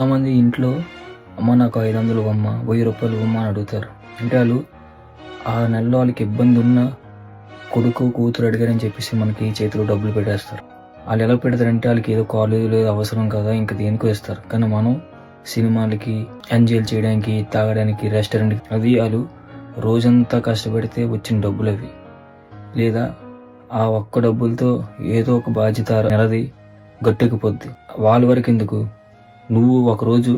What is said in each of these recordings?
చాలామంది ఇంట్లో అమ్మ నాకు 500 ఇవ్వమ్మ, 1000 రూపాయలు ఇవ్వమ్మ అని అడుగుతారు. అంటే వాళ్ళు ఆ నెలలో వాళ్ళకి ఇబ్బంది ఉన్న కొడుకు కూతురు అడిగారని చెప్పేసి మనకి చేతిలో డబ్బులు పెట్టేస్తారు. వాళ్ళు ఎలా పెడతారంటే వాళ్ళకి ఏదో కాలేజ్ లేదు అవసరం కదా ఇంకా దేనికో ఇస్తారు. కానీ మనం సినిమాలకి, ఎంజాయ్ చేయడానికి, తాగడానికి, రెస్టారెంట్కి అది వాళ్ళు రోజంతా కష్టపడితే వచ్చిన డబ్బులు అవి. లేదా ఆ ఒక్క డబ్బులతో ఏదో ఒక బాధ్యత నెలది గట్టెక్కిపోద్ది. వాళ్ళ వరకు ఎందుకు, నువ్వు ఒకరోజు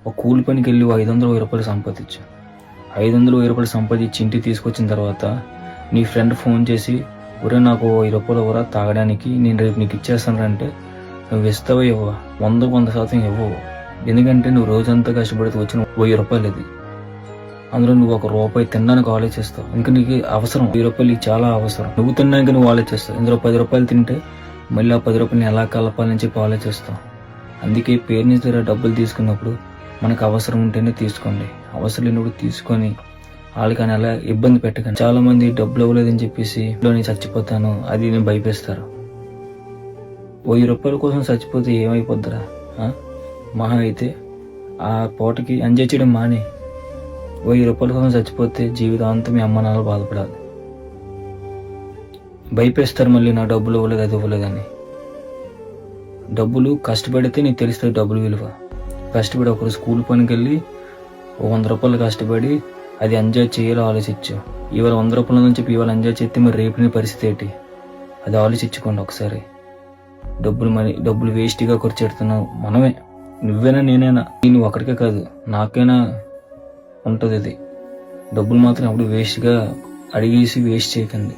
ఒక కూలి పనికి వెళ్ళి 500, 1000 రూపాయలు సంపాదించు. 500, 1000 రూపాయలు సంపాదించి ఇంటికి తీసుకొచ్చిన తర్వాత నీ ఫ్రెండ్ ఫోన్ చేసి ఒరే నాకు 1000 రూపాయలు ఇవ్వరా తాగడానికి, నేను రేపు నీకు ఇచ్చేస్తాను అంటే నువ్వు ఇస్తావో ఇవ్వవా? 100% ఇవ్వవు. ఎందుకంటే నువ్వు రోజంతా కష్టపడితే వచ్చిన 1000 రూపాయలు ఇది. అందులో నువ్వు ₹1 తినడానికి ఆలోచిస్తావు. ఇంకా నీకు అవసరం 1000 రూపాయలు చాలా అవసరం. నువ్వు తినడానికి నువ్వు ఆలోచిస్తావు. ఇందులో 10 రూపాయలు తింటే మళ్ళీ ఆ 10 రూపాయలని ఎలా కలపాలని చెప్పి ఆలోచిస్తావు. అందుకే పేరెంట్స్ దగ్గర డబ్బులు తీసుకున్నప్పుడు మనకు అవసరం ఉంటేనే తీసుకోండి. అవసరం లేనప్పుడు తీసుకొని వాళ్ళకి అలా ఇబ్బంది పెట్టకండి. చాలా మంది డబ్బులు ఇవ్వలేదని చెప్పేసి నేను చచ్చిపోతాను అది నేను భయపేస్తారు. 1000 రూపాయల కోసం చచ్చిపోతే ఏమైపోద్దిరా? మహా అయితే ఆ పూటకి ఎంజాయ్ చేయడం మానే. 1000 రూపాయల కోసం చచ్చిపోతే జీవితాంతం మీ అమ్మ నాన్నలు బాధపడాలి. భయపేస్తారు మళ్ళీ నా డబ్బులు ఇవ్వలేదు అది ఇవ్వలేదని. డబ్బులు కష్టపడితే నీకు తెలుస్తుంది డబ్బులు విలువ. కష్టపడి ఒకరు స్కూల్ పనికి వెళ్ళి 100 రూపాయలు కష్టపడి అది ఎంజాయ్ చేయాలో ఆలోచించు. ఇవాళ 100 రూపాయల నుంచి చెప్పి ఇవాళ ఎంజాయ్ చేస్తే మరి రేపు నీ పరిస్థితి ఏంటి అది ఆలోచించుకోండి ఒకసారి. డబ్బులు వేస్ట్గా ఖర్చు పెడుతున్నావు మనమే, నువ్వేనా నేనైనా. నేను ఒకరికే కాదు నాకైనా ఉంటుంది ఇది. డబ్బులు మాత్రం అప్పుడు వేస్ట్గా అడిగేసి వేస్ట్ చేయకండి.